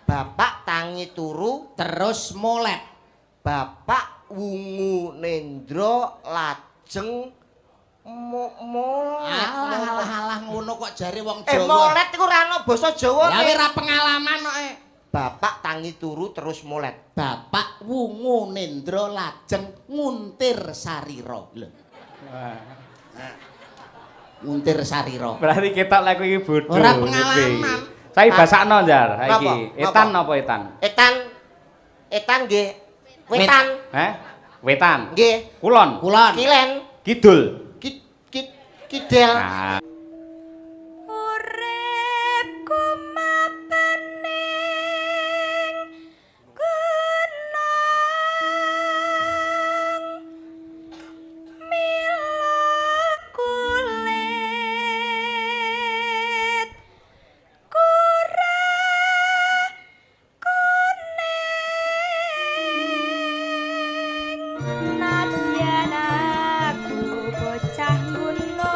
Bapak tangi turu terus molet. Bapak wungu nendra lajeng molet. Alah ngono kok jare wong Jawa. Molet iku ora ana basa Jawa. Ya ora pengalaman kok. Bapak tangi turu terus molet. Bapak wungu nendra lajeng nguntir sarira. Lho. Nguntir sarira. Berarti ketok lek iki bodho. Ora pengalaman. Saiki basakno njar saiki. Etan napa etan? Etan nggih. Wetan. Wetan. Nggih. Kulon. Kilen. Kidul. Kidel. Nah. Uripku mapening gunung mila kulit kurang kuning nadyan aku bocah gunung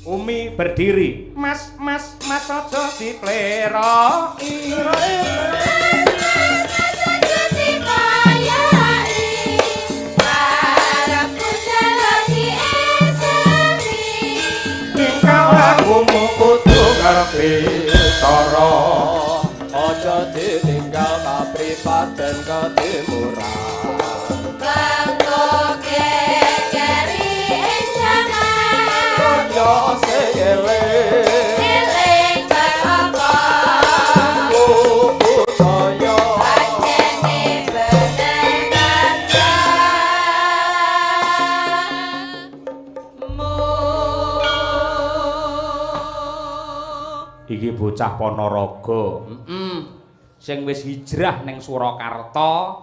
Umi berdiri. Mas aja dipleroki. Engkau lakumu kudu ngerti cara. Aja ditinggal kapripaten ketimuran. Yo seling apa saya ajene Iki bocah Ponorogo. Sing wis hijrah ning Surakarta,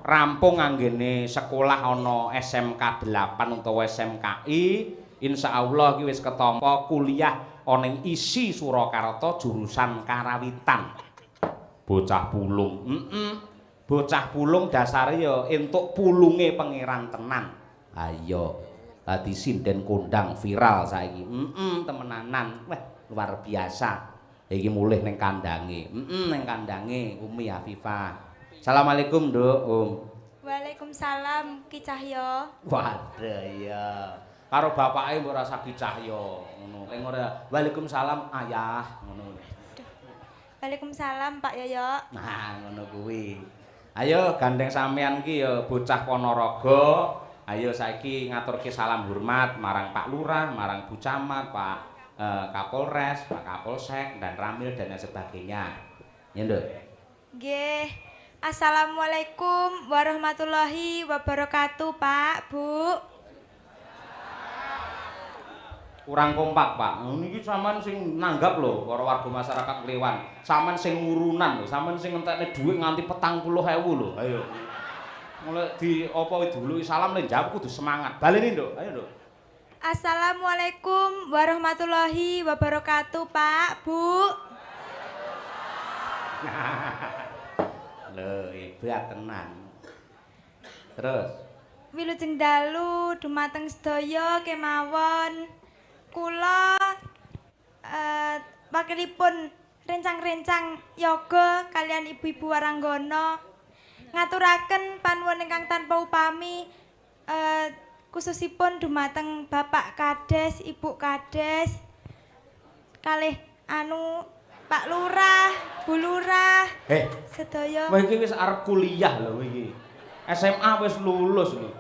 rampung anggene sekolah ana SMK 8 utawa SMKI. Insyaallah iki wis ketampa kuliah ana ing isi Surakarta jurusan karawitan. Bocah pulung. Bocah pulung dasare ya entuk pulunge pangeran tenan. Ayo, dadi sinden kondang viral saiki. Temenanan. Wah, luar biasa. Iki mulih ning kandange. Ning kandange Umi Afifah. Assalamualaikum, Nduk, Om. Waalaikumsalam Ki Cahyo. Waduh ya. Karo bapake mbok rasa Ki Cahyo ngono. Ning ora Waalaikumsalam Ayah ngono. Waalaikumsalam Pak Yoyo. Nah, ngono kuwi. Ayo gandeng sampean ki ya bocah Ponorogo. Ayo saiki ngaturke salam hormat marang Pak Lurah, marang Bu Camat, Pak Kapolres, Pak Kapolsek dan Ramil dan sebagainya. Ya, Nduk. Nggih. Assalamualaikum warahmatullahi wabarakatuh, Pak, Bu. Kurang kompak, Pak. Niki sampean sing nanggap lho para warga masyarakat Klewan. Sampean sing ngurunan lho, sampean sing ngentekne dhuwit nganti 40.000 lho. Ayo. Mulai di apa dulu salam le jawab kudu semangat. Baleni, Nduk. Ayo, Nduk. Assalamualaikum warahmatullahi wabarakatuh, Pak, Bu. Lho, hebat tenan. Terus Wilujeng dalu dumateng sedaya kemawon. Kula wakilipun rencang-rencang yoga kalian ibu-ibu Waranggana ngaturaken panuwun ingkang tanpa upami khususipun dumateng Bapak Kades, Ibu Kades, kalih Pak Lurah, Bu Lurah, sedaya. Kowe iki wis arep kuliah lho iki. SMA wis lulus lho.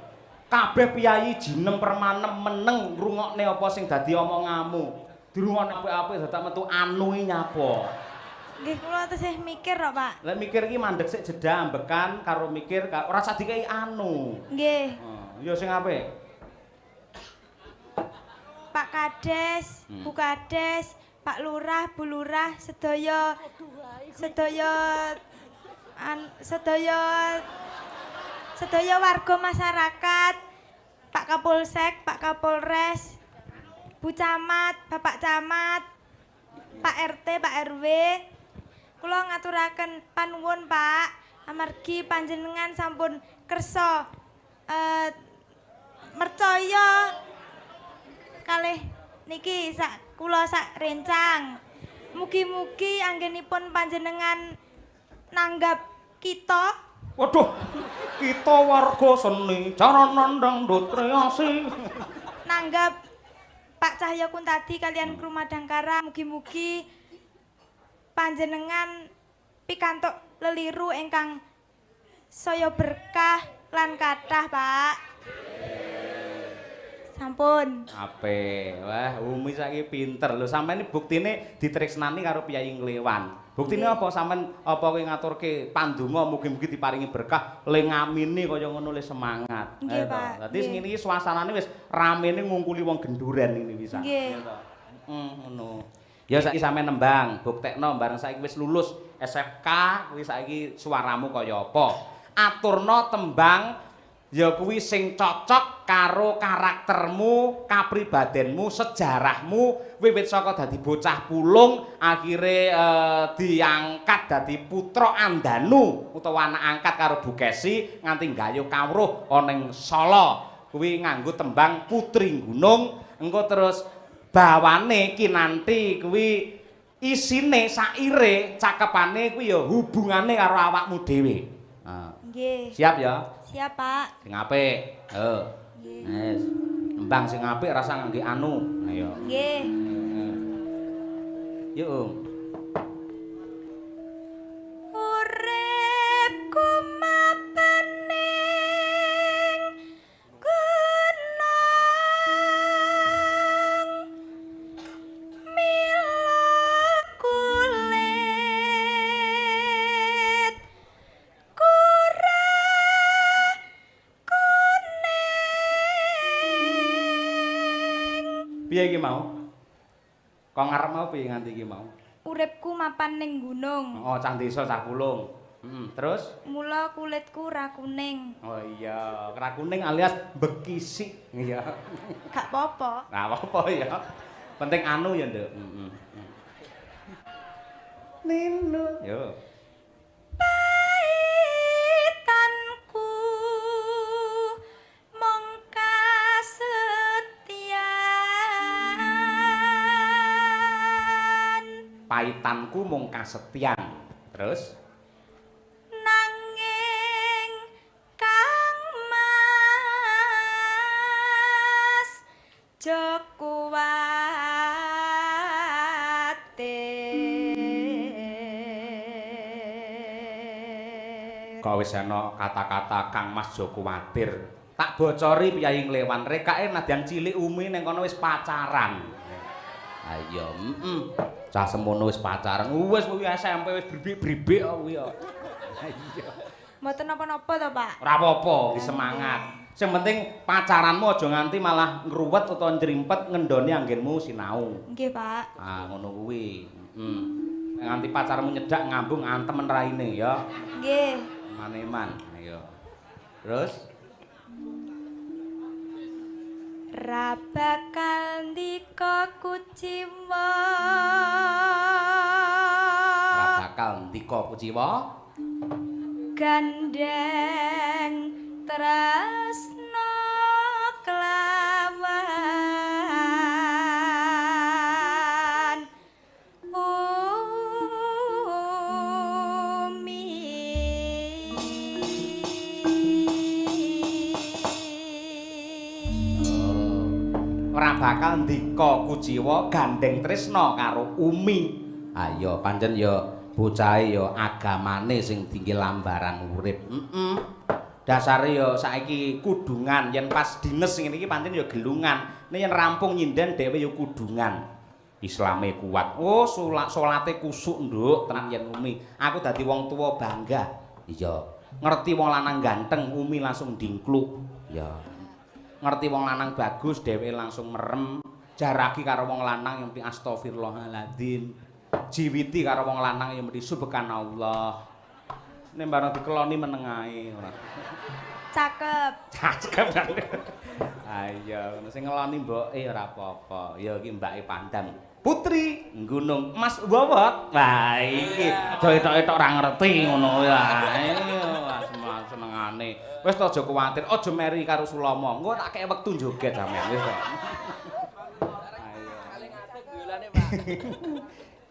Kabeh piyayi jinem permanem meneng ngrungokne apa sing dadi omonganmu. Dirungokne apik-apik dadak metu anu nyapa. Nggih kula tesih mikir kok, Pak. Lah mikir iki mandeg sik jeda ambekan karo mikir ora usah dikai anu. Nggih. Ya sing apik. Pak Kades, Bu Kades, Pak Lurah, Bu Lurah, sedaya sedaya warga masyarakat, Pak Kapolsek, Pak Kapolres, Bu Camat, Bapak Camat, Pak RT, Pak RW, kula ngaturaken panuwun Pak, amargi panjenengan sampun kersa mercaya kalih niki kula sak rencang. Mugi-mugi anggenipun panjenengan nanggap kita. Waduh, kita warga seni, jaranan dangdut kreasi. Nanggap Pak Cahya Kuntadi kalian kru Madangkara, mugi-mugi panjenengan pikantuk leliru ingkang saya berkah lan kathah, Pak. Sampun. Ape, wah Umi saiki pinter lho. Sampeyan iki buktine ditresnani karo Piyai Nglewan. Buktine apa sampean apa kowe ngaturke pandonga mugi-mugi diparingi berkah le ngamini kaya ngono le semangat. Nggih, Pak. Dadi ngene iki suasanane wis ramene ngungkuli wong genduren ini bisa. Nggih. Ngono. Ya saiki sampean nembang, buktekno bareng saiki wis lulus SFK, kuwi saiki suaramu kaya apa? Aturno tembang ya kuwi sing cocok karo karaktermu, kapribadenmu, sejarahmu wiwit saka dadi bocah pulung akhire diangkat dadi putra andanu utawa anak angkat karo Bu Kesi nganti nggayuh kawruh ana ing Solo kuwi nganggo tembang Putri Gunung engko terus bawane kinanti kuwi isine saire cakepane kuwi ya hubungane karo awakmu dhewe. Nggih. Siap ya? Siap, Pak. Sing apik. Wis. Embang sing apik rasa ngangge anu. Ayo. Nggih. Yuk. Uripku mapening gunung mila kulit kurang kuning. Piye iki mau? Kok ngarep mau piye nganti iki mau? Uripku mapan ning gunung. Oh, cah desa cah pulung. Terus? Mula kulitku ra kuning. Oh iya, kera kuning alias bekisik. Iya. Gak apa-apa. Nah, apa ya? Penting anu ya, Nduk. Nino. Yo. Paitanku mung kasetyan. Paitanku mung kasetyan. Terus? Nanging Kang Mas Jokuwatir. Kok wis ana kata-kata Kang Mas Jokuwatir. Tak bocori Piyai Nglewan, rekake nadyan cilik Umi ning kono wis pacaran. Ayo, cah semono wis pacaran. Wis kuwi SMP wis bribik-bribik kok kuwi kok. Iya. Mboten napa-napa to, Pak? Ora apa-apa, wis semangat. Sing penting pacaranmu aja nganti malah ngruwet utawa njrimpet ngendoni anggenmu sinau. Nggih, Pak. Ah, ngono kuwi. Nganti pacarmu nyedak ngambung antemen raine ya. Nggih. Maneman, ayo. Terus? Ra bakal ndika kuciwa. Ora bakal ndika kuciwa. Gandeng tresno kelawan Umi. Ora bakal ndika kuciwa gandeng tresna karo Umi. Ayo pancen ya bocahe ya agamane sing tinggi lambaran urip. Dasare ya saiki kudungan yen pas dines ngene iki pancen ya gelungan. Nek yen rampung nyinden dhewe ya kudungan. Islame kuat. Oh, salate kusuk, Nduk, tenan yen Umi. Aku dadi wong tuwa bangga. Iya. Ngerti wong lanang ganteng, Umi langsung dingkluk. Ya. Ngerti wong lanang bagus, dhewe langsung merem. Jaraki karo wong lanang yang penting astagfirullahaladzim. Jiwiti karo wong lanang yang mesti subhanallah. Nek barang dikeloni meneng ae ora. Cakep. Cakep kan. Ayo, ngono sing ngeloni mboke ora apa-apa. Ya iki mbake Pandang. Putri Gunung Mas Wawot. Wah, iki etok-etok ora ngerti ngono ya. Ayo, senengane. Wis to aja kuwatir, aja meri karo Sulama. Engko tak kek wektu joget sampean wis to. Ayo. Paling apik biolane, Pak.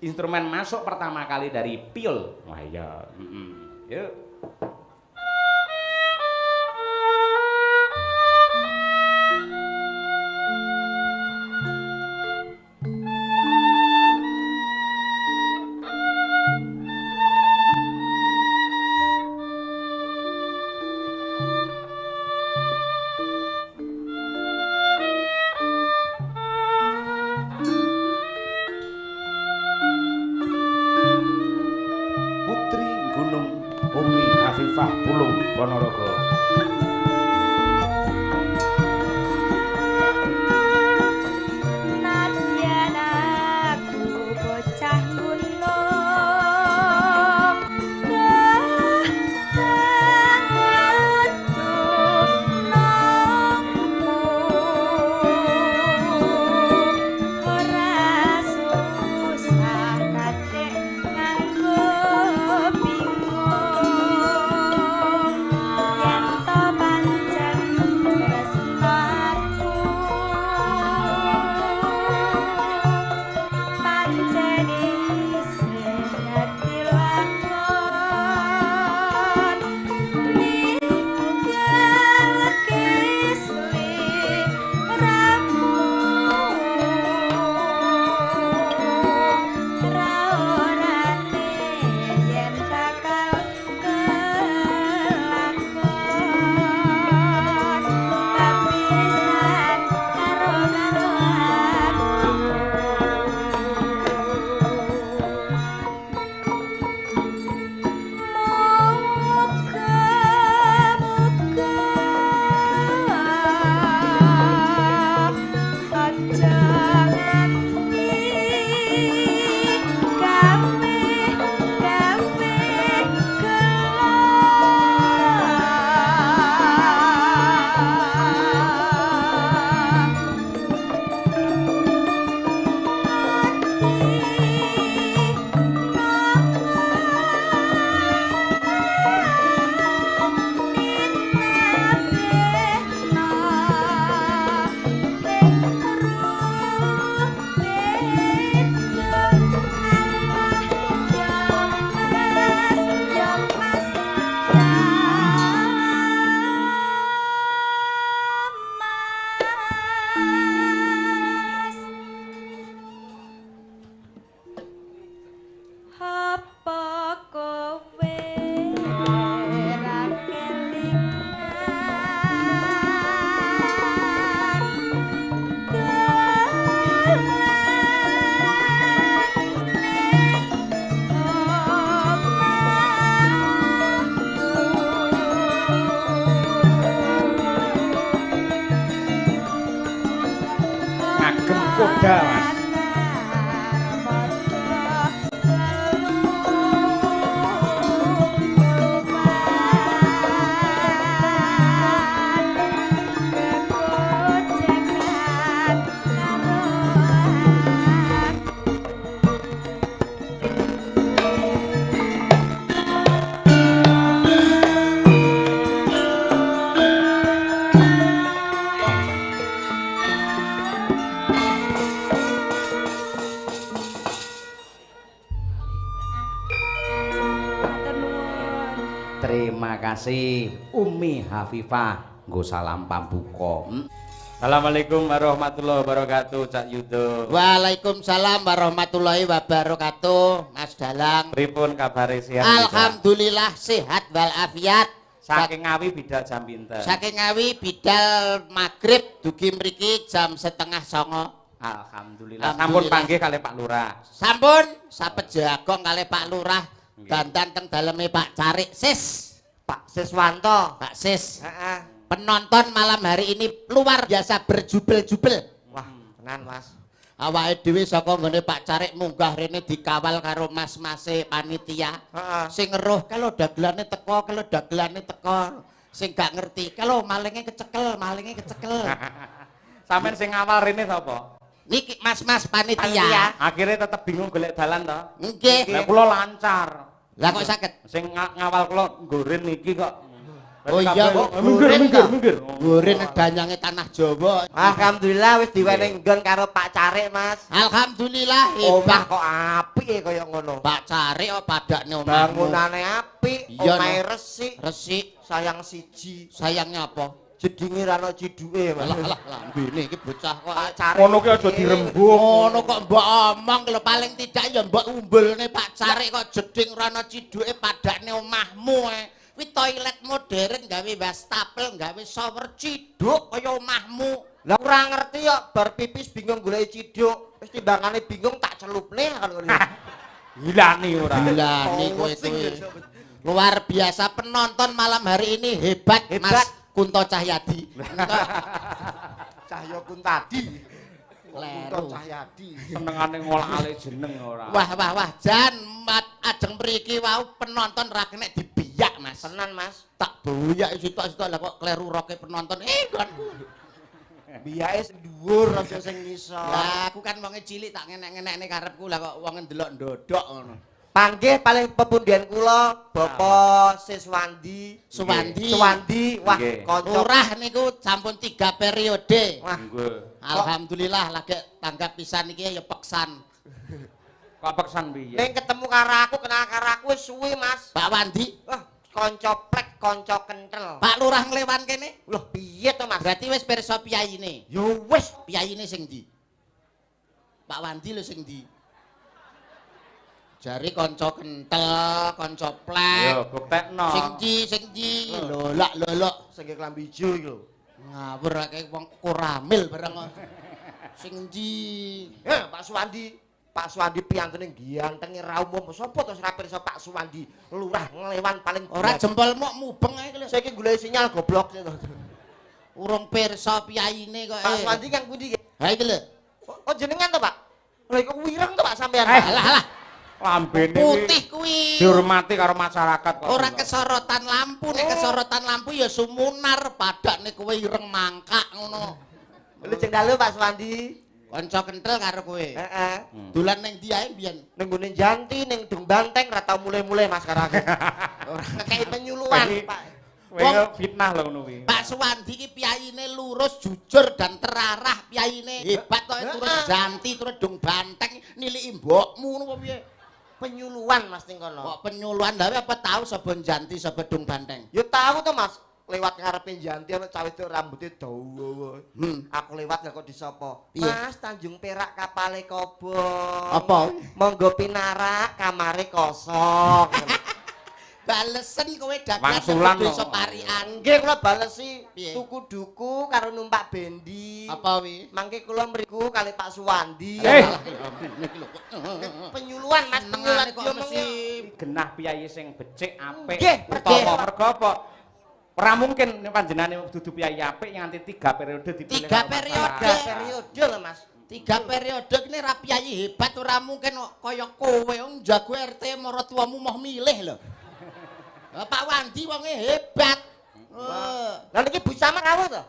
Instrumen masuk pertama kali dari piol. Wah iya, Yuk. Hafifah Pulung Ponorogo. Nadyan aku bocah gunung ora susah katik nganggo bingung yen to pancen tresnaku pancen isih dadi lakon ninggal kisli ramu raonane yen bakal kelakon kapisan karo apa kowe ra Ngagem koda, Mas. Terima kasih Umi Hafifah nggo salam pambuka. Assalamualaikum warahmatullahi wabarakatuh, Cak Yudo. Waalaikumsalam warahmatullahi wabarakatuh, Mas Dalang. Pripun kabare siang? Alhamdulillah sehat walafiat. Saking Ngawi bidal jam pinten? Saking Ngawi bidal maghrib dugi mriki jam 8:30. Alhamdulillah. Sampun panggih kalih Pak Lurah. Sampun sapet jagong kalih Pak Lurah. Dandan teng daleme Pak Carik Sis. Pak Siswanto. Pak Sis. Heeh. Penonton malam hari ini luar biasa berjubel-jubel. Wah, tenan Mas. awake dhewe saka nggone Pak Carik munggah rene dikawal karo mas-mase panitia. Heeh. Sing ngeruh kalau dagelane teko. Sing gak ngerti kalau malinge kecekel. Sampeyan sing ngawal rene sapa? Niki mas-mas Panitia. panitia. Akhirnya tetep bingung golek dalan to. Nggih. Lah kula lancar. Lah kok saged? Sing ngawal kula nggoren niki kok. Oh iya, kok minggir. Gurin danyange tanah Jawa. Alhamdulillah wis diwenehi nggon karo Pak Carik, Mas. Alhamdulillah Omah hebat. kok apik kaya ngono. Pak Carik kok padakne omahmu. Bangunane apik, Iya, omahe no. resik, Resik, sayang siji. sayangnya apa? Jedinge ra ono ciduke, Mas. Alah lambene iki bocah kok. Pak Carik. Ngono ki aja dirembug. Ngono kok mbok omong lho paling tidak ya mbok umbulne Pak Carik kok jeding rono ciduke padakne omahmu. Kuwi toilet modern gawe wastafel, gawe shower ciduk kaya omahmu. Lah ora ngerti kok bar pipis bingung golek ciduk. Wis timbangane bingung tak celupne kalau ngene. Hilani ora. Gilane kowe kuwi. Luar biasa penonton malam hari ini hebat, Hebat. Mas Kunto Cahyadi. Cahya Kuntadi. Kleru. Cahyadi. Senengane ngolale jeneng ora. Wah, jan ajeng mriki wau penonton ra kena dibiyak, Mas. Tenan, Mas. Tak boyak sitok-sitok lah kok kleru roke penonton. Nggonku. Biyake sing dhuwur aja sing ngisor. Lah aku kan wonge cilik tak ngenek-ngenekne karepku lah kok wong ndelok ndodok ngono. Panggih paling pepundhen kula Bapak Siswandi. Suwandi, wah Nggih. kanca. Lurah niku sampun 3 periode. Wah, Nggih. Alhamdulillah lagi tanggap pisan iki ya peksan. Kok peksan piye? ning ketemu karo aku, kenal karo aku wis suwi, Mas. Pak Wandi, Wah, kanca plek, kanca kenthel. Pak Lurah nglewan kene. Loh, piye to, Mas? Berarti wis pirsa piyayine. Yo wis. Piyayine sing ndi? Pak Wandi lho sing ndi? Jari kanca kentel, kanca plek. Ayo buktekno. Sing ndi? Lolak. Sing klambi ijo iki lho. Ngawur akeh wong koramil bareng. Sing ndi? Pak Suwandi. Pak Suwandi piyantune gantenge ra umum. Sopo to ora pirsa Pak Suwandi? Lurah nglewan paling Ora jempolmu mubeng ae lho. Saiki golek sinyal goblok to. Urung pirsa piyayine kok. Pak Suwandi kang pundi iki? Ha iki lho. Oh jenengan to, Pak? Lha iku wireng to, Pak sampean? Alah. Lambene Putih kuwi. dihormati karo masyarakat kok. Ora kesorotan lampu, nek kesorotan lampu ya sumunar padakne kowe ireng mangkak ngono. Lho jeng dalu Pak Suwandi. Kanca kentel karo kowe. Heeh. Dolan ning ndi ae mbiyen? Ning gone Janti ning Dung Banteng ra tau mulai-mulai Mas karo aku. Ora kei penyuluhan, Pak. Kowe fitnah lho ngono kuwi. Pak Suwandi ki piyayine lurus, jujur dan terarah piyayine. Hebat kok turun Janti, turun Dung Banteng niliki mbokmu ngono piye? Penyuluhan Mas ning kono. Kok penyuluhan lha apa tahu sapa Janti sapa Dung Banteng? Ya tahu to Mas, lewat ngarepe Janti ana cah wedok rambutnya dawa. Hmm. Aku lewat gak kok disapa. Piye? Mas Tanjung Perak kapale kobong. Apa? Monggo pinarak kamare kosong. Balesen kowe dagang Wangsulan desa no. Parian. Nggih kula balesi Piye? tuku duku karo numpak bendi. Apa wi? Mangke kula mriku kali Pak Suwandi. Niki lho. Penyuluhan Mas, penyuluhan Nengane kok yo mesti Genah piyayi sing becik apik. Nggih, Utawa mergo apa? Ora mungkin nek panjenengane dudu piyayi apik nganti 3 periode dipilih. 3 karo periode. masyarakat. periode lho Mas. 3 periode kene ra piyayi hebat ora mungkin kok kaya kowe wong jago RT maratuamu moh milih lho. Pak Wandi wonge hebat. Lah niki Bu Camat rawuh to?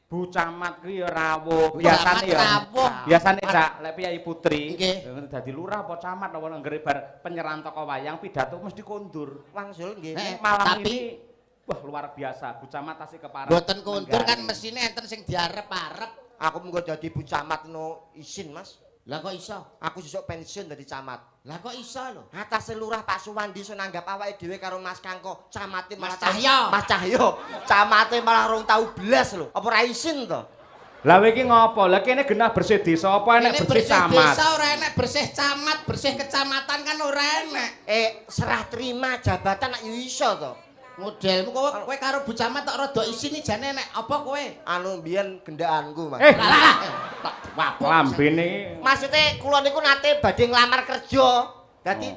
Bu Camat kuwi ya rawuh. Bu Biasane Camat ya. rawuh. Biasane Cak, lek piyayi putri, Nggih. dadi lurah apa camat apa nggere bar penyerahan toko wayang pidato mesti kondur. Wangsul nggih. Malam tapi ini wah luar biasa. Bu Camat tasih kepareng. mboten kondur kan mesine enten sing diarep-arep. Aku mengko dadi Bu Camat no isin Mas. Lah kok iso? Aku sesuk pensiun dadi camat. Lah kok iso lho? Atas lurah Pak Suwandi so nanggap awake dhewe karo Mas Kangko, camate malah Mas Cahyo. Mas Cahyo. Camate malah rong tau blas lho. Apa ora isin to? Lah kowe iki ngopo? Lah kene genah bersih desa apa enek Ini bersih camat? desa ora enek bersih camat, bersih kecamatan kan ora enek. Serah terima jabatan nak yo iso to. Modelmu kowe karo Bu Camat tok rada isine jane enek apa kowe? Anu mbiyen gendaanku Mas. Lah. Wabuk. Lambene Maksudnya kula niku nate badhe nglamar kerja. Dadi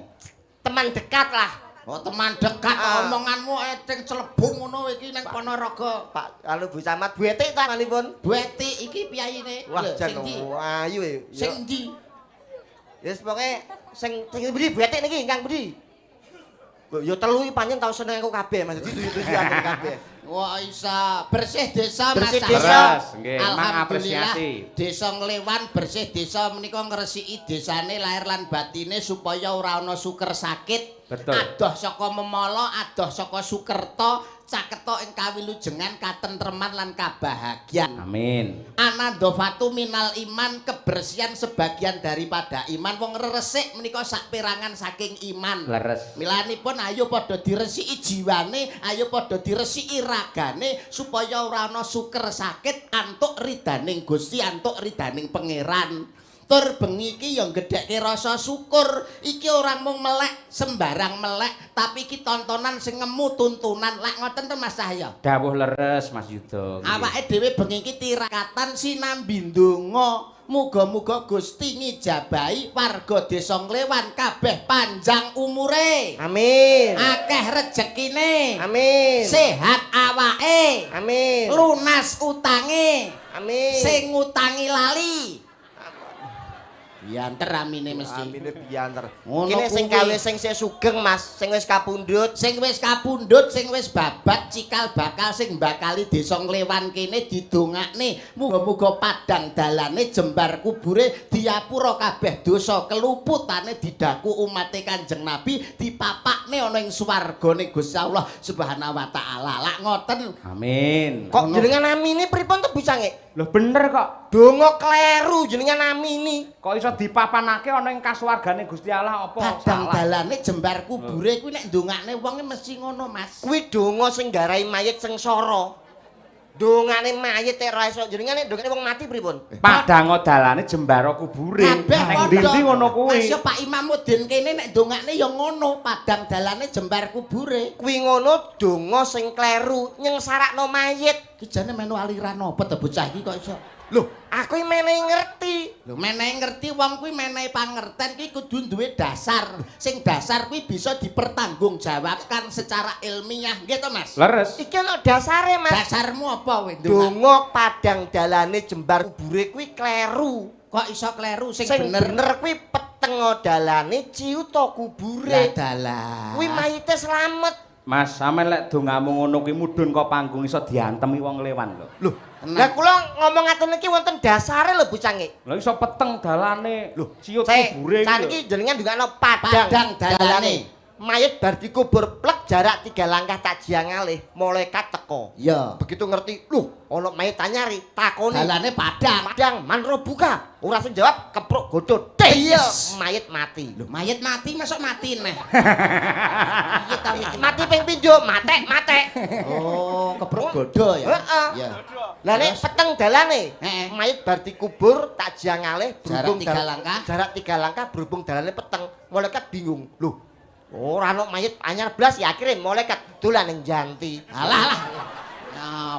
teman dekat lah. Oh, teman dekat omonganmu eteng celebung ngono iki ning Ponorogo. Pak anu Bu Camat Buetik ta ngalipun? Buetik iki piyaine? Wah, jan ayu e. Sing ndi? Wis pokoke sing budi Buetik niki ingkang budi? Ya telu iki pancen tau seneng aku kabeh Mas. Dituju-tujuan kabeh. Wah isa bersih desa Mas. Bersih desa. Nggih, Alhamdulillah mengapresiasi. Desa Nglewan bersih desa menika ngresiki desane lahir lan batine supaya ora ana suker sakit. Betul. Adoh saka Memala, adoh saka Sukerta, caketa ing kawilujengan, katentreman lan kabahagiaan. Amin. Anandofatu minal iman, kebersihan sebagian daripada iman. Wong resik menika sak perangan saking iman. Leres. Milanipun ayo padha diresiki jiwane, ayo padha diresiki ragane supaya ora ana suker sakit, antuk ridaning Gusti, antuk ridaning Pangeran. Tur bengi iki ya gedhekke rasa syukur. Iki ora mung melek, sembarang melek, tapi iki tontonan sing ngemu tuntunan. Lak ngoten to Mas Cahya. Dawuh leres Mas Yuda. Awake dhewe bengi iki tirakatan sinambi ndonga. Muga-muga Gusti ngijabahi warga Desa Nglewan kabeh panjang umure. Amin. Akeh rejekine. Amin. Sehat awake. Amin. Lunas utange. Amin. Sing ngutangi lali. Bianter amine mesti. Amine bianter. Ngono Kene sing kuwi. gawe sing sugeng Mas, sing wis kapundhut. Sing wis kapundhut, sing wis babat cikal bakal sing bakali Desa Nglewan kene didongakne muga-muga padang dalane jembar kubure diapura kabeh dosa keluputane didaku umate Kanjeng Nabi dipapakne ana ing swargane Gusti Allah Subhanahu wa taala. Lak ngoten. Amin. Kok jenengan amine pripun to Bucange? Loh bener kok. Donga kleru jenengan amini. Kok iso dipapanake ana ing kasuwargane Gusti Allah apa Padang salah? dalane jembar kubure kuwi nek ndongakne wong mesti ngono, Mas. Kuwi donga sing garai mayit sengsara. Dongane mayit nek ora iso jenengan nek dongane wong mati pripun? Padang dalane jembara kubure. Kabeh Ning padha. ndi ngono kuwi. Mas yo Pak Imamuddin kene nek ndongakne ya ngono, padang dalane jembar kubure. Kuwi ngono donga sing kleru nyengsarakno mayit. Ki jane menu aliran apa to bocah iki kok iso? Loh, aku iki menehi ngerti. Lho menehi ngerti wong kuwi menehi pangerten ki kudu duwe dasar. Sing dasar kuwi bisa dipertanggungjawabkan secara ilmiah, nggih to Mas? Leres. Iki ana dasare, Mas. Dasarmu apa kowe ndongak? Donga padang dalane jembar kubure kuwi kleru. Kok iso kleru sing Sing bener? bener kuwi peteng dalane ciuta kubure. Lah dalah. Kuwi mayite slamet. Mas, sampeyan lek dongamu ngono kuwi mudhun kok panggung iso diantemi wong Nglewan lho. Loh, lah kula ngomong ngaten iki wonten dasare lho Bucange. Lha iso peteng dalane. Loh, ciut Saya kubure iki. saniki jenengan ndungakno padang dalane. Mayit bar dikubur plek jarak 3 langkah tak jiang alih, malaikat teko. Iya. Begitu ngerti, "Loh, ana mayit anyari." Takoni. Dalane padang. Padang manro buka. Ora sing jawab kepruk godho. Iya, mayit mati. Lho, mayit mati masuk mati neh. Iya ta iki mati ping pindho, matek. Oh, kepruk godho ya. Heeh. Iya. Lah nek peteng dalane, Heeh. mayit bar dikubur tak jiang alih Jarak 3 langkah. Jarak 3 langkah berhubung dalane peteng. Malaikat bingung. Loh, ora ana mayit anyar blas ya akhire malaikat dolan ning janti. Alah.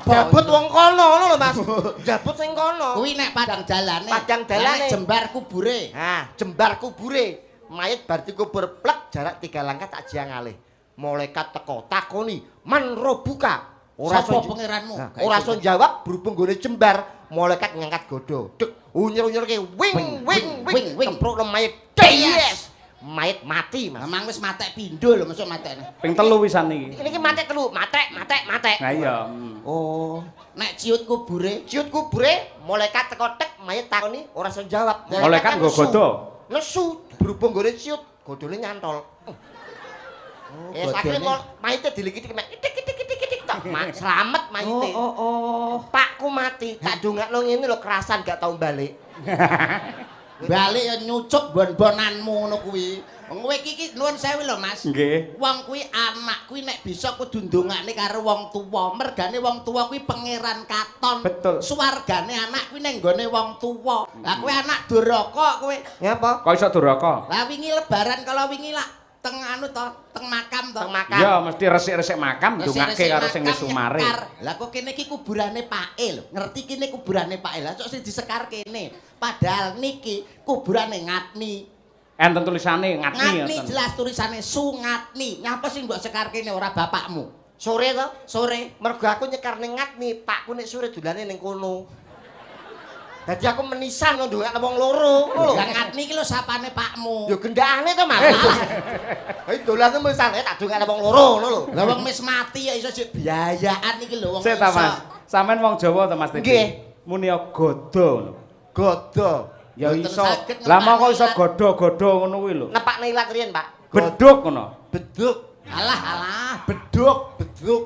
Jabut wong kono ngono lho Mas. Jabut sing kono. Kuwi nek padang dalane. Padang dalane. Nek jembar kubure. Nah, jembar kubure. Mayit bar dikubur plek jarak 3 langkah tak jiang alih. Malaikat teko takoni, "Man robuka?" Sapa pangeranmu? Ora iso jawab berhubung gone jembar. Malaikat ngangkat godho. Dek, unyur-unyurke wing wing kepruk mayit. Yes. Mayit mati, Mas. Memang wis matek pindho lho masuk matekne. Ping 3 wisan iki. Niki matek telu, matek. Nah iya. Oh, nek ciut kubure. Ciut kubure, malaikat teko tek, mayit takoni ora iso jawab. Malaikat nggo godho. Nesu, berhubung gone ciut, godhone nyantol. Akhire mayite dilikiti mek titik tok, slamet mayite. Oh. Pakku mati, tak dongakno ngene lho kerasan gak tau balik. Balik ya nyucuk bon-bonanmu ngono kuwi. Kowe iki nuwun sewu lho Mas. Nggih. Wong kuwi anak kuwi nek bisa kudu ndongakne karo wong tuwa. Mergane wong tuwa kuwi pangeran katon. Betul. Suwargane anak kuwi ning nggone wong tuwa. Lah kowe anak duraka kowe. Ngapa? Kok iso duraka? Lah wingi lebaran kalau wingi lak teng anu to, teng makam to. Teng makam. Ya mesti resik-resik makam ndongake Resik-resik karo sing wis makam sumare. nyekar. Lah kok kene iki kuburane Pake lho. Ngerti kene kuburane Pake. Lah kok sing disekar kene. Padahal niki kuburane Ngatmi. Enten tulisane Ngatni. Ngatni jelas tulisane Sungatni. Nyapa sing mbok sekarke ora bapakmu? Sore to? Sore. Mergo aku nyekarne Ngatni, pakku nek sore dolane ning kono. Dadi aku menisan kok ndongakno wong loro. Lah Ngatni iki lho sapane pakmu. Ya gendakane to, Mas. Hei dolane menisan tak ndongakno wong loro ngono lho. Lah wong wis mati ya iso sik biayaan iki lho wong Sik ta, Mas. Sampeyan wong Jawa to, Mas Titi? Nggih. Muni godo ngono. Godo. Ya Mboten iso. saged Lah mau kok ngepakne iso ilat. godo-godo ngono kuwi lho. Nepakne ilat riyen, Pak. Beduk ngono. Beduk. Alah, beduk. Beduk.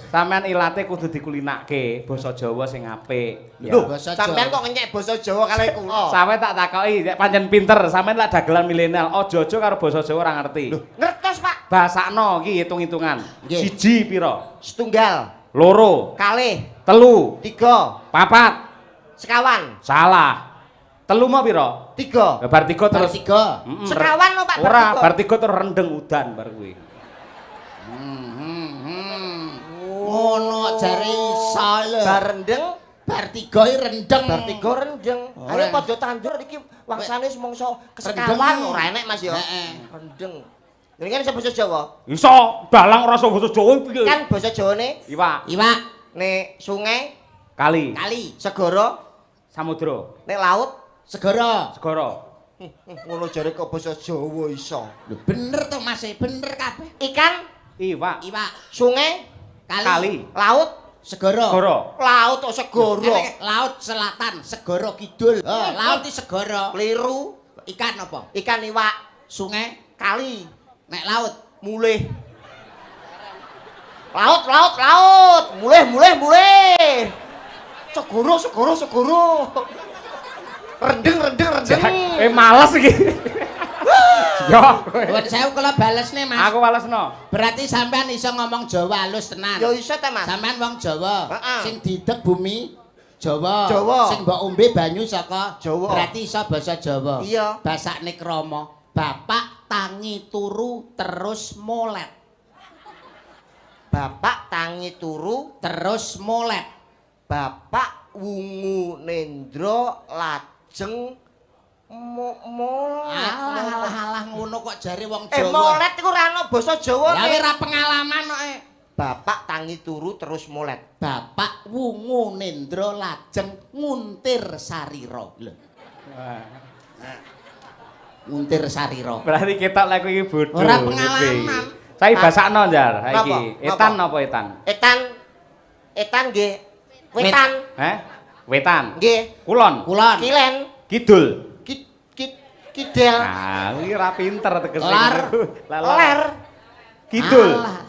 Sampeyan ilate kudu dikulinake basa Jawa sing apik. Ya. Lho, Basa sampean Jawa. kok ngenyek basa Jawa kalih kula. Sampeyan tak takoki, nek pancen pinter, sampeyan lak dagelan milenial, aja-aja karo basa Jawa ora ngerti. Lho, ngertos, Pak. Basakno iki hitung-hitungan. Nggih. Siji pira? Setunggal, Loro, kalih, telu, tiga, papat. sekawan, Salah. Telu mau pira? tiga. Ya bar tiga Bar terus. tiga. Sekawan lho, Pak. Ora, tiga. bar tiga terus rendeng udan bar kuwi. Ngono jare iso lho. Bar rendeng, Bar tiga iki rendeng. bar tiga rendeng. Oh, Ayo eh. padha tandur iki wangsane semongso Rendeng. kesekawan ora enek Mas ya. Heeh. Rendeng. Ini kan iso basa Jawa. Iso, dalang ora iso basa Jawa piye? Kan basa Jawane Iwak, Iwak, nek sungai, kali, kali, segara, samudra, nek laut. segara. segara. Ngono jare kok basa Jawa iso. Lho bener to Mas, bener kabeh. Ikan, Iwak, Iwak, sungai, kali, laut, segara. segara. laut kok segara. Enek laut selatan, segara kidul. Laut iki segara. Keliru. Ikan apa? Ikan iwak, Sungai, kali, nek laut. mulih. Laut. Mulih. Segara. Rendeng. Males iki. Yo. Nuwun sewu kula balesne Mas. Aku walesno. Berarti sampean iso ngomong Jawa halus tenan. Ya iso ta, Mas. Sampean wong Jawa. Heeh. Sing dideg bumi Jawa. Jawa. Sing mbok ombe banyu saka Jawa. Berarti iso basa Jawa. Iya. Basakne krama. Bapak tangi turu terus molet. Bapak tangi turu, Terus molet. bapak wungu nendra lajeng Alah ngono kok jare wong Jawa. molet iku ora ana basa Jawa. Lah ora pengalaman kok. Bapak tangi turu terus molet. Bapak wungu nendra lajeng nguntir sarira. Lho. Nguntir sarira. Berarti ketok lek iki bodho. Ora pengalaman. Saiki basakno njar saiki. Napa? Etan napa etan? Etan nggih. Wetan Wetan. nggih. Kulon. Kulon. Kilen, Kidul. kidel, Nah, iki ora pinter tegese. Lar. ler, Kidul. Alah.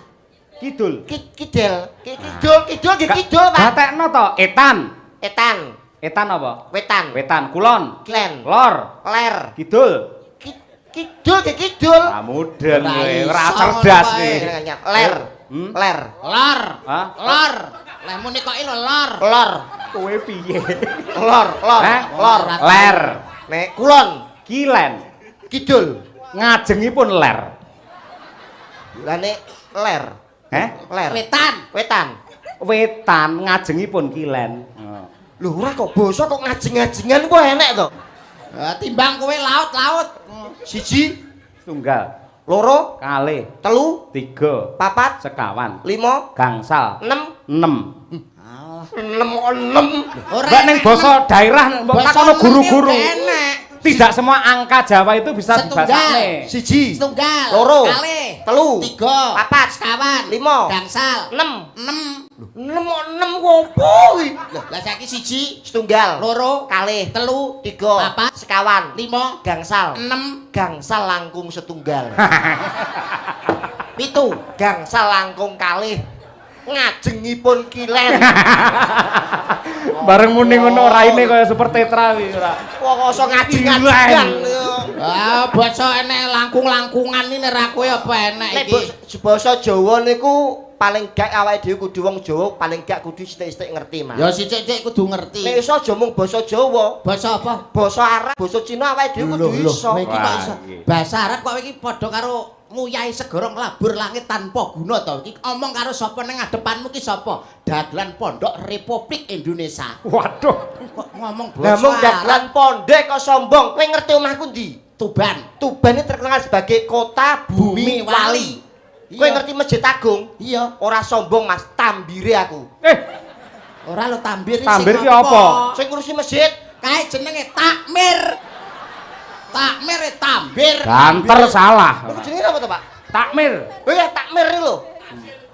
Kidul. kidel, kidul, kidul, Pak. Gatekno to, etan. Etan, Etan apa? wetan, Wetan, kulon. kilen, Lor. ler, Kidul. kidul. Ah mudeng Ora kowe, iso ora ngono cerdas kae. iki. Ler, Hmm? ler, Lor. Hah? Lor. Lah muni kok lho lor. lor, Kowe piye? lor, Hah? lor. Ler. Nek kulon, Kilen. kidul. Ngajengipun ler. Lah nek ler, ler. Wetan. Wetan. Wetan ngajengipun kilen. Lho ora kok basa kok ngajeng-ngajengan kok enek to. Timbang kowe laut. Siji, Tunggal, loro, kalih, telu, tiga, papat, sekawan, lima, gangsal, enam, 6. enam. Mbak ning basa daerah mbok takono guru-guru. Enek. Tidak semua angka Jawa itu bisa Setunggal. dibasakne. Siji, Setunggal. loro, Kalih. telu, Tiga. papat, Sekawan. lima, Gangsal. enam. 6. Enam opo kuwi? Lah saiki siji, Setunggal, loro, kalih, telu, tiga, papat, sekawan, 5, gangsal, 6, gangsal langkung setunggal. 7. Gangsal langkung kalih. Ngajengipun kilen. Bareng muni ngono raine kaya super tetra kuwi ora. Wong iso ngajeng-ngajengan. Ah, basa enek langkung-langkungan iki nek kowe apa enek Nek iki. basa Jawa niku paling gak awake dhewe kudu wong Jawa paling gak kudu sithik-sithik ngerti, Mas. Ya sithik-sithik kudu ngerti. Nek iso aja mung basa Jawa, Basa apa? basa Arab, basa Cina awake dhewe kudu iso. Kowe iki kok Wah, iso. iki. Bahasa Arab kok iki padha karo nguyai segara nglabur langit tanpa guna to. Iki omong karo sapa ning ngadepanmu ki sapa? Dagelan Pondok Republik Indonesia. Waduh. Kok ngomong Lah basa mung Arab? dagelan pondek kok sombong. Kowe ngerti omahku ndi? Tuban. Tuban ini terkenal sebagai kota bumi wali. Kowe Iya. ngerti Masjid Agung? Iya. Ora sombong Mas, tambire aku. Ora lo tambir Tambir ki apa? Sing ngurusi masjid. Kae jenenge takmir. Takmir tambir. Banter salah. Iku jenenge apa to, Pak? Takmir. Oh iya, takmir iki lho.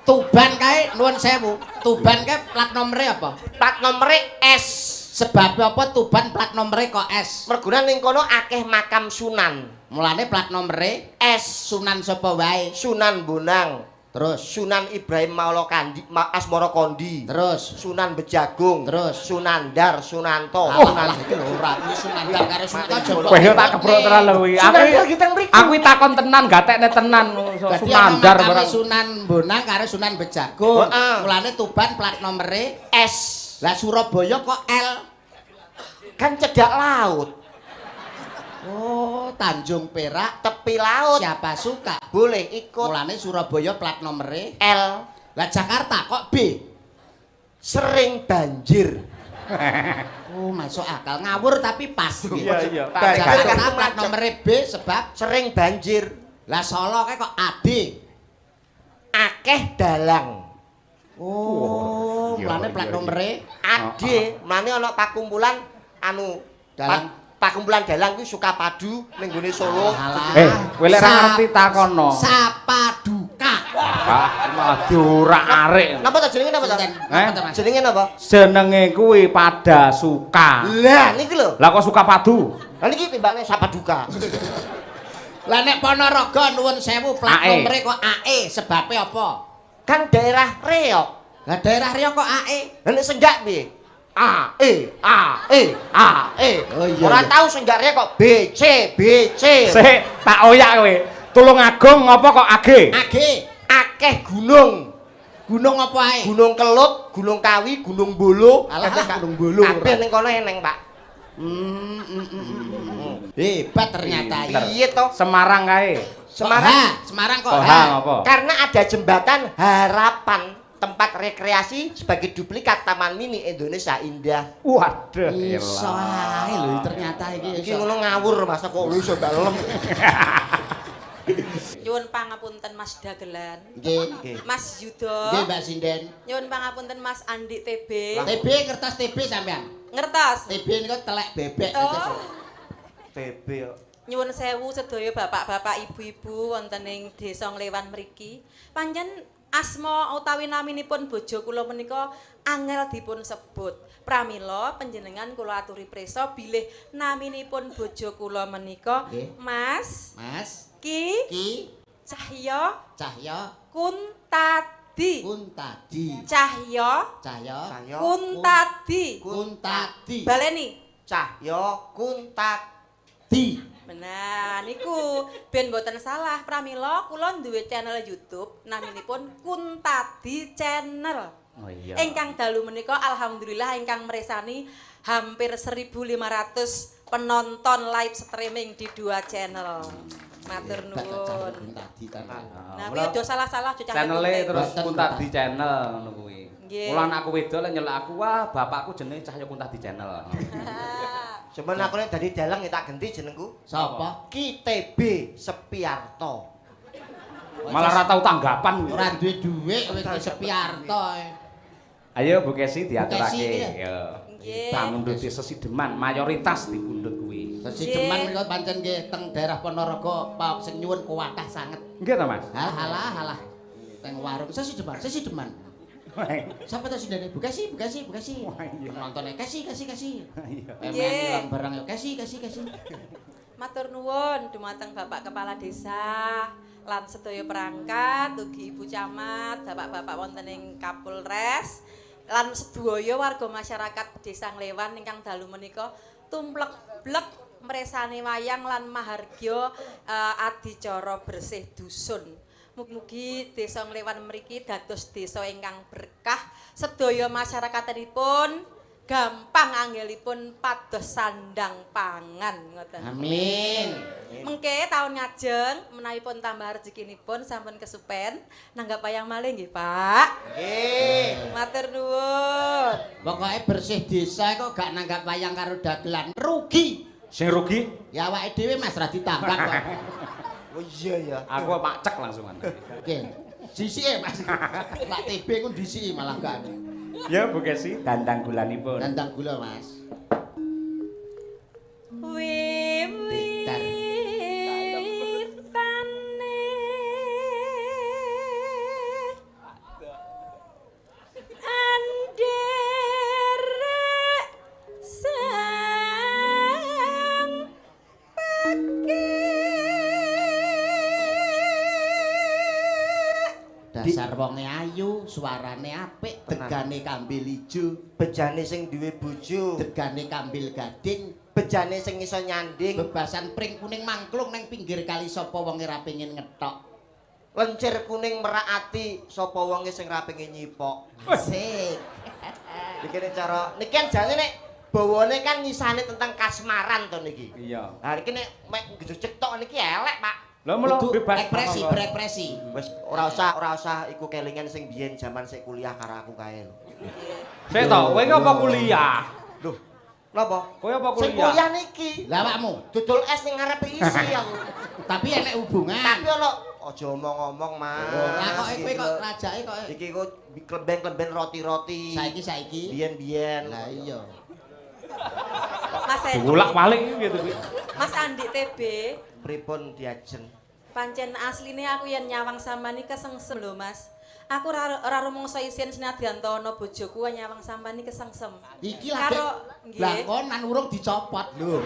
Tuban kae nuwun sewu. Tuban kae plat nomere apa? Plat nomere S. Sebab apa Tuban plat nomere kok S? Merguna ning kono akeh makam Sunan. Mulane plat nomere S. Sunan sapa wae. Sunan Bonang. Terus Sunan Ibrahim Maula Kandi, Asmara Kondi. terus Sunan Bejagung. Terus? Sunandar, Sunanto. Alah iki lho ora kuwi Sunan Dar karo Sunan Jawa. Kowe tak keprok terlalu kuwi. Sunandar kita mriku. Aku takon tenan, gatekne tenan Sunandar barang. Sunan Bonang karo Sunan Bejagung. Heeh. Mulane Tuban plat nomere S. lah Surabaya kok L. Kan cedak laut, Oh, Tanjung Perak tepi laut. siapa suka. Boleh ikut. Mulane Surabaya plat nomere L. lah Jakarta kok B. Sering banjir. Oh, masuk akal ngawur tapi pas. Iya. Jakarta plat nomere B sebab Sering banjir. lah Solo kayak kok AD. Akeh dalang. Oh, mulane plat nomere Ade, mlane ana pakumpulan anu Dalang. pakumpulan dalang kuwi Sukapadu ning gone Solo. Kowe lek ora ngerti takono. Sapaduka. Malah diurak-arik. Napa ta jenenge napa ta? Apa to, Mas? Jenenge napa? Jenenge kuwi pada suka. Lah niki lho. Lah kok suka padu? Lah niki timbangane Sapaduka. Lah nek Ponorogo nuwun sewu plat AE. nomere kok AE sebabe apa? Kan daerah Reok. Lah daerah Riau kok AE. Lah nek senggak piye? A E. Oh, iya, Ora iya. tahu senggak Reok kok B C. Sik, tak oyak kowe. Tulungagung apa kok AG? AG. Akeh gunung. Gunung apa ae? Gunung Kelut, Gunung Kawi, Gunung Bolo. Alah, Kabeh Gunung Bolo. Kabeh ning kono eneng, Pak. Hebat ternyata ya. Iya toh. Semarang kae. Semarang kok. Kok Ha. apa? Karena ada jembatan Harapan, tempat rekreasi sebagai duplikat Taman Mini Indonesia Indah. Waduh, Iso ae lho ternyata iki Iki iso. ngono ngawur masa kok lu iso dalem. Nyuwun pangapunten Mas Dagelan. Nggih. Mas Yudo. Nggih Mbak Sinden. Nyuwun pangapunten Mas Andi TB. TB kertas TB sampean. Ngertos? TB niku telek bebek. Oh. TB kok. Nyuwun sewu sedaya bapak-bapak ibu-ibu wonten ing Desa Nglewan mriki. Pancen asma utawi naminipun bojo kula menika angel dipun sebut. Pramila panjenengan kula aturi prisa bilih naminipun bojo kula menika Nggih. Mas Ki Cahya Cahya Kuntadi. Kuntadi. Cahya Cahya Kuntadi. Kuntadi. Baleni. Cahya Kuntadi. Benar, niku ben mboten salah pramila kula duwe channel YouTube naminipun Kuntadi Channel. Oh iya. Ingkang dalu menika alhamdulillah ingkang meresani hampir 1.500 penonton live streaming di dua channel. Matur nuwun. Kuntadi kan. Nah, kuwi aja salah-salah aja cahaya Channel terus Boten, Kuntadi channel ngono kuwi. Nggih. Mula anakku wedok lek nyeluk aku, wah bapakku jenenge Cahya Kuntadi channel. Cuman aku nek dadi dalang ya tak ganti jenengku. Sapa? Ki TB Sepiarto. Malah ora tau tanggapan. Ora duwe dhuwit kowe iki Sepiarto. Ayo Bu Kesi Bu Kesi diaturake. iki Yo. Nggih. Pangunduti Sesideman mayoritas dipundhut kuwi. Sesideman menika pancen nggih teng daerah Ponorogo Pak sing nyuwun kuwatah sanget. Nggih ta, Mas? Halah. Teng warung Sesideman. Siapa tuh sindene? Bukasi. Nontonnya kasih. Nggih. Barang yo kasih. Matur nuwun dumateng Bapak Kepala Desa lan sedaya perangkat, ugi Ibu Camat, bapak-bapak wonten ing Kapolres lan sedaya warga masyarakat Desa Nglewan ingkang dalu menika tumplek-blek mresani wayang lan mahargya adicara bersih dusun. Mugi-mugi Desa Nglewan mriki dados desa ingkang berkah, sedaya masyarakatipun gampang anggelipun pados sandang pangan ngoten. Amin. Mengke taun ngajeng menawipun tambah rezekinipun sampun kesupen nanggap wayang malih nggih, Pak. Nggih. Matur nuwun. Pokoke bersih desa kok gak nanggap wayang karo dagelan rugi. Sing rugi? Ya awake dhewe Mas ra ditambah kok. Oh iya ya. Aku macek langsungan. Oke. Disike Mas. Lak TB ku disiki malah gak. Ya Bu Kesi, dandang gulanipun. Dandang gula Mas. Dasar wonge ayu, suarane apik, degane kambil ijo, Bejane sing duwe bojo, degane kambil gading, bejane sing iso nyanding, bebasan pring kuning mangklung ning pinggir kali sapa wonge ra pengin ngetok. lencir kuning merak ati, sapa wonge sing ra pengin nyipok. Asik. Iki nek cara niki kan jane nek bawane kan nyisane tentang kasmaran to niki. Iya. Lah iki nek mek gejek tok niki elek, Pak. Lho mulo Kudu bebas ekspresi, berekspresi. Wis ora usah iku kelingan sing biyen jaman sik kuliah karo aku kae lho. Sik to, kowe iki apa kuliah? Loh, napa? Kowe apa Sing kuliah? kuliah niki. Lah awakmu, Dodol es ning ngarepe isi aku. tapi enek hubungan. Tapi ono aja omong-omong, Mas. Lah kok kowe kok rajake kok Iki kok kleben-kleben roti-roti. saiki. Biyen-biyen. Lah iya. Mas Andi. Bolak-balik gitu. Mas Andi TB. Pripun diajen? Pancen asline aku yen nyawang sampean iki kesengsem lho, Mas. Aku ora rumangsa isin senadyan to ana bojoku nyawang sampean iki kesengsem. Iki lagi nggih. lakonan urung dicopot lho.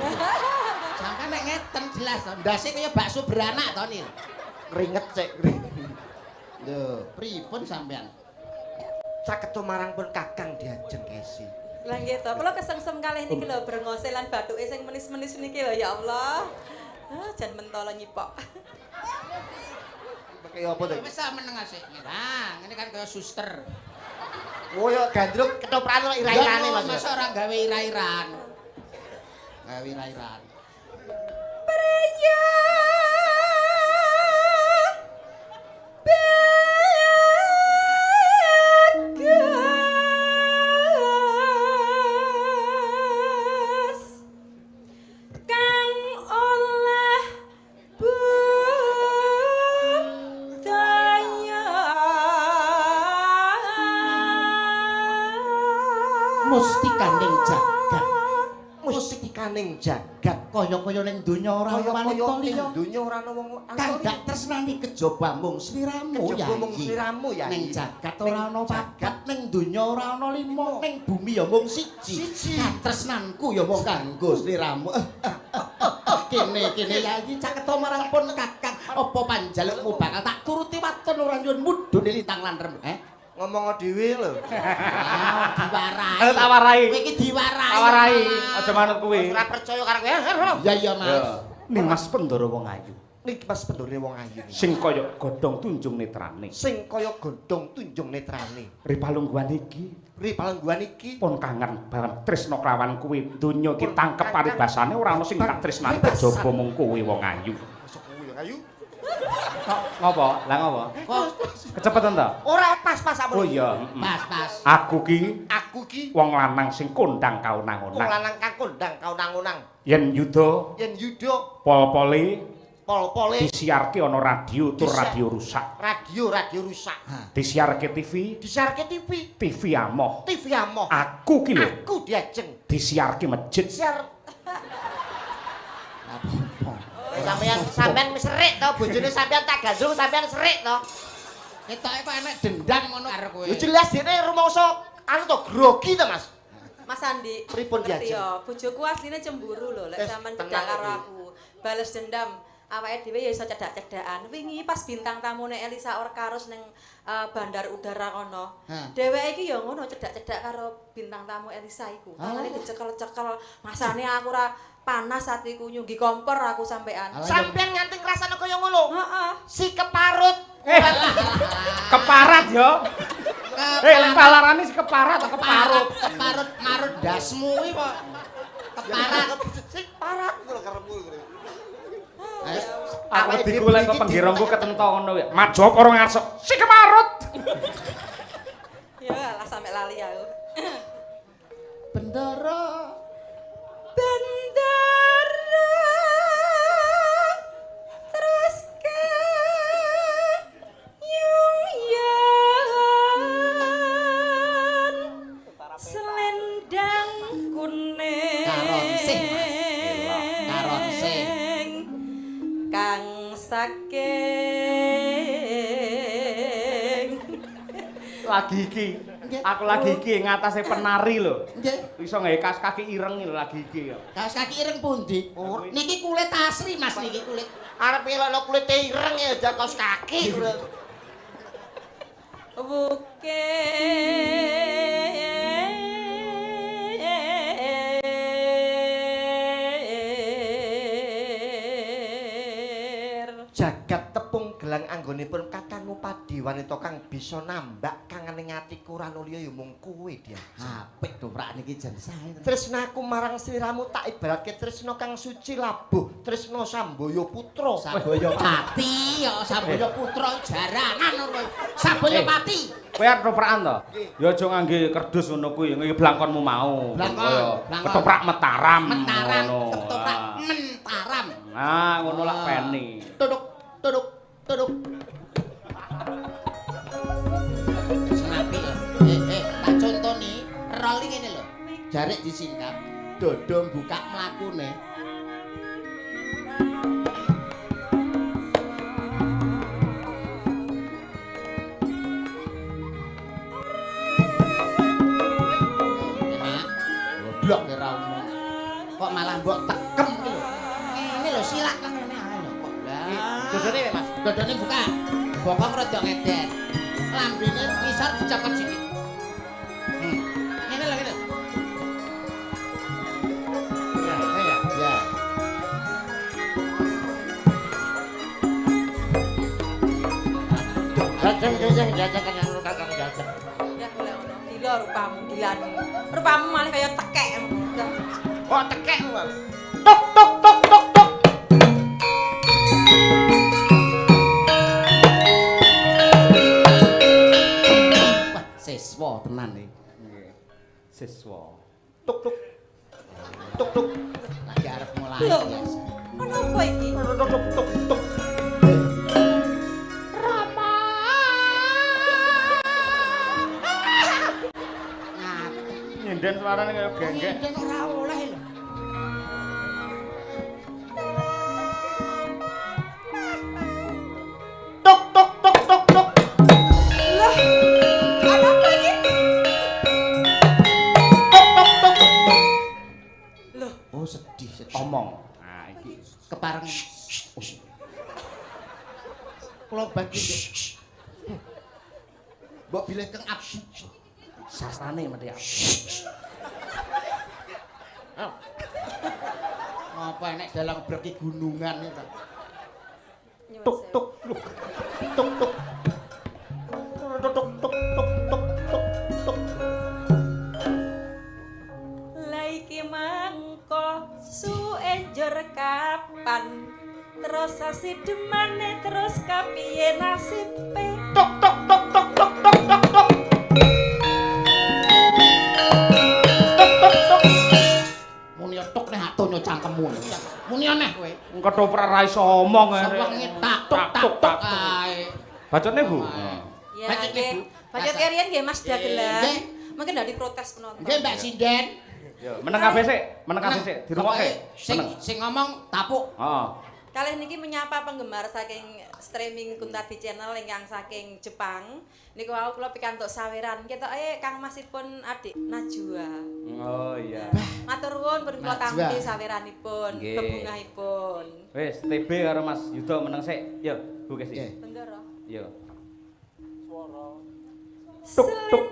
Sampai nek ngeten jelas to, ndase kaya bakso beranak to Nil. Keringet sik. Lho, pripun sampean? Caketu marang pun Kakang diajen Kesi. Lah nggih to, kula kesengsem kalih niki lho brengose lan bathuke sing menis-menis niki lho ya Allah. Ah, jan mentolo nyipok. Kaya apa to? Wis meneng asik. Nah, ngene kan kaya suster. Oh ya gandruk ketoprak karo ira-irane Mas. Masa ora gawe ira-iran. Gawe ira-iran. Priya bagus kang oleh budaya Mustikaning jagat. Mustikaning jagat. Kaya-kaya ning donya ora ana Kaya-kaya wanita ning liya. donya ora ana wong Kang gak tresnani kejaba mung sliramu ya. Kejaba mung sliramu ya. Ning jagat ora ana papat, ning donya ora ana lima, ning bumi ya mung siji. Katresnanku ya mung kanggo sliramu. Kene ya iki caketa marang pun Kakang. Apa panjalukmu bakal tak turuti waton ora nyuwun mudhune lintang lan rem. Ngomong dhewe lho. Diwarai. Ayo tak warai. Kowe iki diwarai. Tawarai, aja manut kuwi. Ora percaya karo kowe. Iya Mas. Ning Mas Pendoro wong ayu. Niki pas pendore wong ayu. Sing kaya godhong tunjung netrane. Sing kaya godhong tunjung netrane. Ripalungguhan iki Ri palengguhan iki pun kangen banget tresna kelawan kuwi. Donya iki tangkep paribasane ora ana sing tak tresnani kejaba mung kuwi wong ayu. masuk kuwi ayu. Ngopo? Lah ngopo? Kok Kecepeten ta? Ora pas-pas Oh iya, pas. Aku ki Aku ki wong lanang sing kondang wong kaunang-unang. lanang kang kondang kaunang-unang. Yen yuda Yen yuda pol-pole pol-pole disiarke ana radio tur radio rusak. radio rusak. Disiarke TV, Disiarke TV, TV amoh. TV amoh. Aku ki lho Aku diajeng. disiarke masjid. Siar. Sampean wis serik to, bojone sampean tak gandrung sampean serik to. ketoke kok enek dendam ngono karo kowe. Yo jelas dene rumangsa anu to grogi to, Mas. Mas Andi, Pripun ngerti diajeng? ya, bojoku asline cemburu lho lek sampean tenang cedak karo iki. aku. Bales dendam. Awake dhewe ya iso cedak-cedakan. Wingi pas bintang tamune Elisa Orkarus ning bandar udara kono. Dheweke iki ya ngono cedak-cedak karo bintang tamu Elisa iku. Tangane dicekel-cekel. Masane aku ora panas atiku nyunggi kompor aku sampean. Sampean nganti ngrasane kaya ngono. Heeh. Si keparut. Keparat yo. Lek palarane si keparat atau keparut. Keparut marut dasmu kuwi kok. Keparat. Sing parat ngono karepmu. Aku digolek kok penggirongku ketento ngono ya. Maju apa ora ngarep si keparut. Ya lah sampe lali aku. Bendara. Bendara lagi iki. Nggih. Aku lagi iki ngatasé penari lho. Nggih. Iso gawe kaos kaki ireng lho lagi iki. Kaos kaki ireng pundi? Niki kulit asli Mas niki kulit. Arep elok kulit ireng ya aja kaos kaki. Jagat tepung gelang anggonipun kakangmu Padi wanita kang bisa nambak kangane atiku ora nulya ya mung kowe dia. Apik doprak niki jan sae. Tresnaku marang sliramu tak ibaratke tresna kang suci labuh, tresna Sambaya putra. Sambaya Pati ya Sambaya putra jaranan kowe. Sambaya Pati. Kowe arep toprakan to? Ya aja ngangge kerdus ngono kuwi, ngangge blangkonmu mau. Blangkon. Ketoprak Mataram. Mentaram, ngono. ketoprak Mentaram. Nah, ngono lak peni. Tuduk. Senapi lho. Tak contoni, rolling ngene lho. Jarik disingkap, dodong buka mlakune. Enak. Goblok ora umum. Kok malah mbok tekem iki lho. Ngene lho silak kang ngene ae lho kok. Dodone Mas. Dodone buka. Bokong rada ngeder. Lambene ngisor dicokot sini. Ngene lho ngene. Ya. Jajang kan yang kakang jajang. Ya boleh ono. Gila rupamu gilane. Rupamu malah kaya tekek. Kok tekek lu? Wah, siswa tenan iki. Nggih. Siswa. Tuk tuk. Tuk tuk. Lagi arep mulai. Lho, ono apa iki? Tuk tuk tuk tuk. Nyinden suarane kaya genggek. Ngene ora oleh lho. Tuk tuk tuk tuk tuk. Lah, ono apa iki? Tuk tuk tuk. Loh, Oh, sedih. Omong. Nah, iki Kepareng. Kula bagi. Mbok bilih keng abdi. sasane mesti. Apa enek dalang breki gunungan itu. Tuk tuk tuk. Tuk tuk. Tuk tuk tuk tuk tuk tuk tuk. Laiki mangko suwe njur kapan terus asidemane terus kapiye nasibe Tuk tuk tuk tuk tuk tuk tuk tuk. Tuk tuk tuk. Muni tok nek atonyo cangkemmu. Muni aneh kowe. Ketoprak ra iso omong Sewengi tak-tok ae. Bacotne, Bu. ya Bacot, nggih Bu. bacot karian nggih Mas Dagelan Nggih. mungkin ndak diprotes penonton Nggih Mbak Sinden. Yo, meneng kabeh sik, meneng kabeh sik, dirungokke. Sing ngomong tapuk. Heeh. Kali niki menyapa penggemar saking streaming Kuntadi Channel ingkang saking Jepang. Niku wau kula pikantuk saweran. Ketoke kangmasipun adik Najwa. Oh iya. Matur nuwun pun kula Najwa. tampi saweranipun, Nggih. bebungahipun. Wis, TB karo Mas Yudo meneng sik. Yo, Bu Kesi. Nggih. Benggara. Yo. Tuk tuk.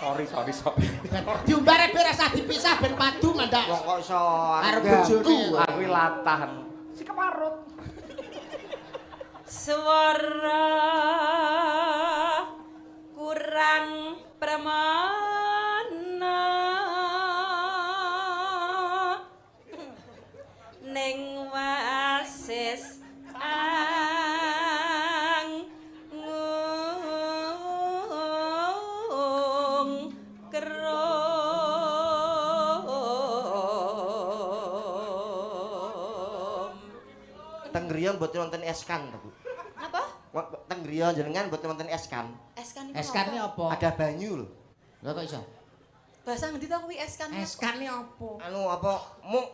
Sorry. Diumbare beres ah dipisah ben padu mandak. Wong kok iso Arep ganggu. bojone. Aku latahan. Si keparut. Swara kurang pramana ning wasis angung krom. Teng griya mboten wonten eskan to, Bu. Apa? Teng griya jenengan mboten wonten eskan. Eskan niku Eskan apa? apa? Ada banyu lho. Lha kok iso? Bahasa ngendi to kuwi eskan? Eskan apa? Anu apa? Muk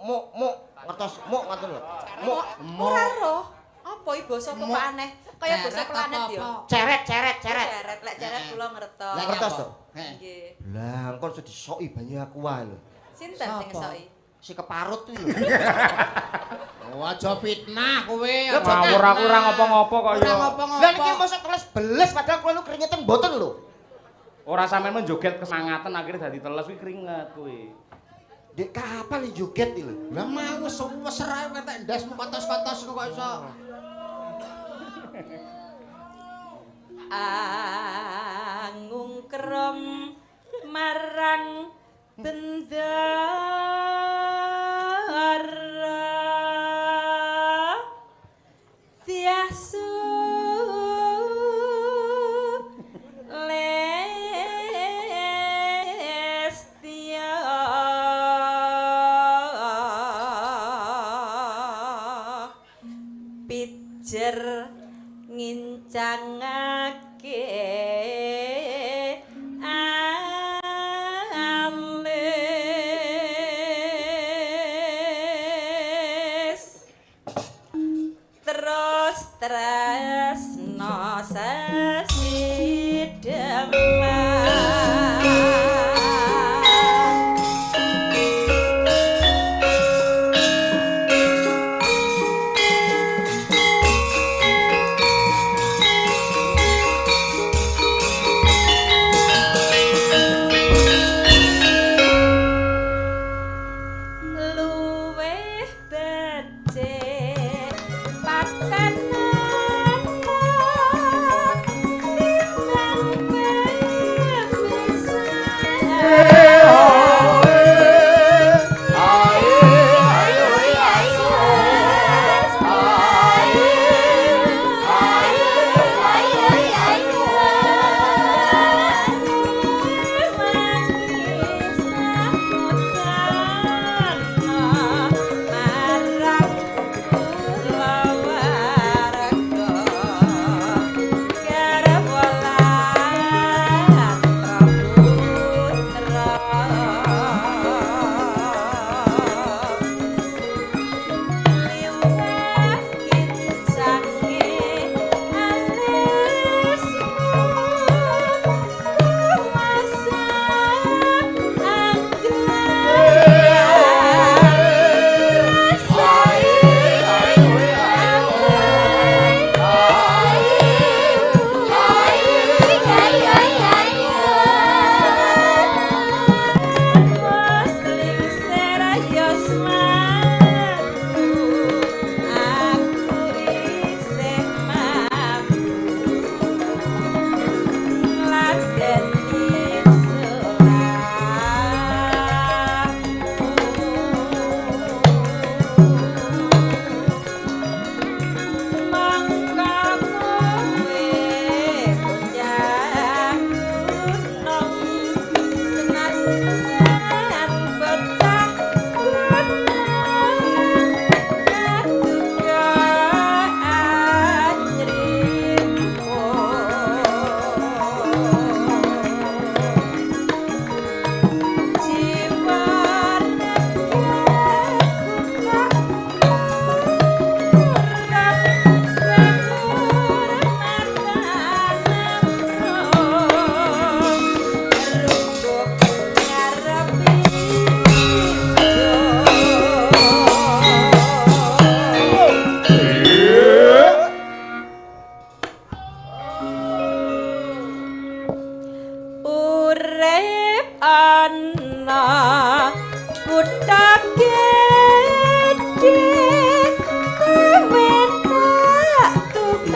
ngertos muk ngoten lho. Muk. Ora roh. Apa iki basa kok aneh? Kaya basa planet ya. Ceret. Ceret, lek ceret kula ngertos. Ngertos to? Nggih. Lah, engko iso disoki banyu aqua lho. Sinten sing ngesoki? Si keparut kuwi lho. Oh, aja fitnah kowe. Ngawur aku ora ngopo-ngopo kok ya. Lah niki mosok teles beles padahal kula lu keringetan mboten lho. Ora sampean menjoget kesangatan akhirnya dadi teles kuwi keringet kuwi. Dek kapal iki joget iki lho. Lah mau wis ae ketek ndasmu kotos-kotos kok iso. Angungkrem marang bendara tiasu lestia pijer ngincangake alis terus tresno sesidemah luweh becik pakanan timbang bisa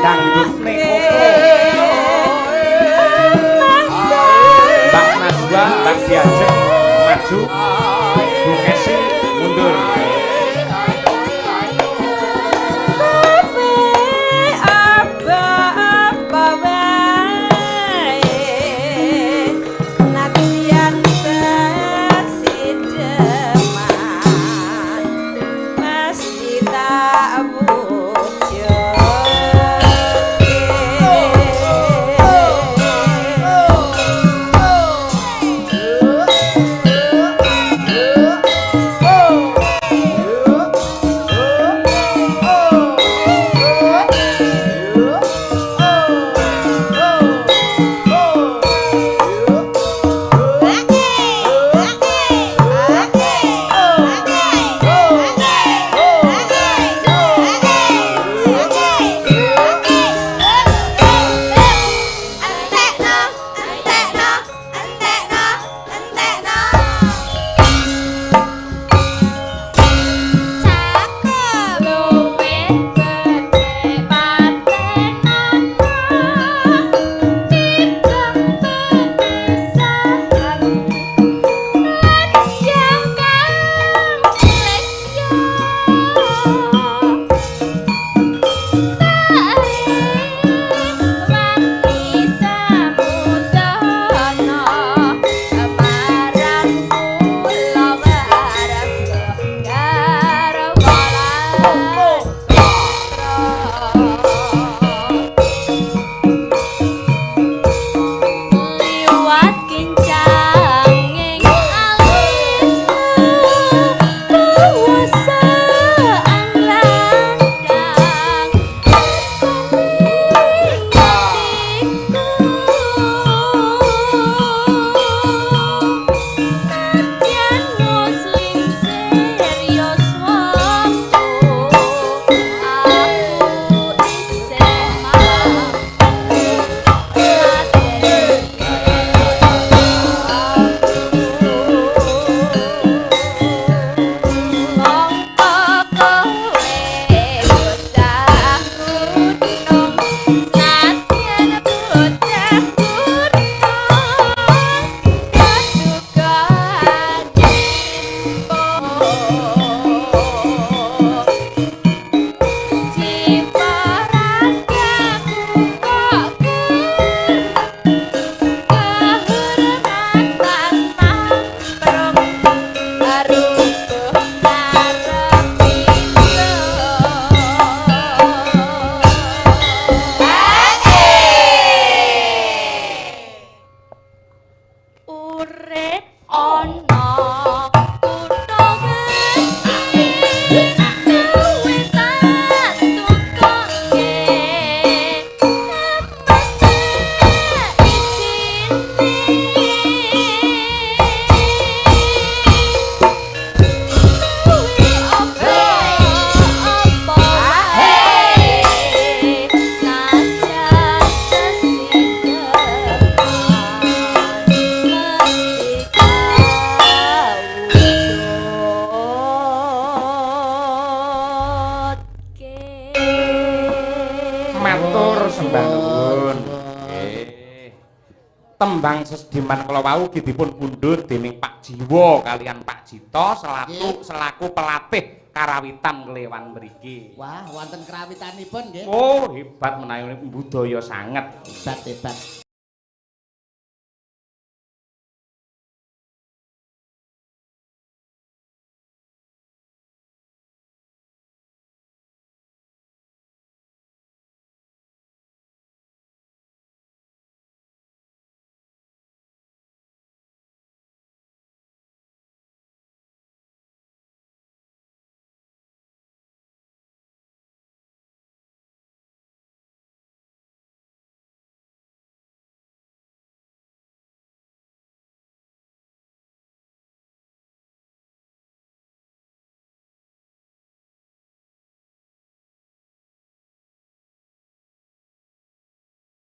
dangdut ning Mbak Najwa, Mbak Diajeng maju, Bu Kesi mundur. tembang sesdiman kala wau ugi dipun pundhut dening Pak Jiwo kalian Pak Jito selaku pelatih karawitan kelewan mriki. Wah, wonten karawitanipun nggih. Oh, hebat menawi budaya sanget. Hebat.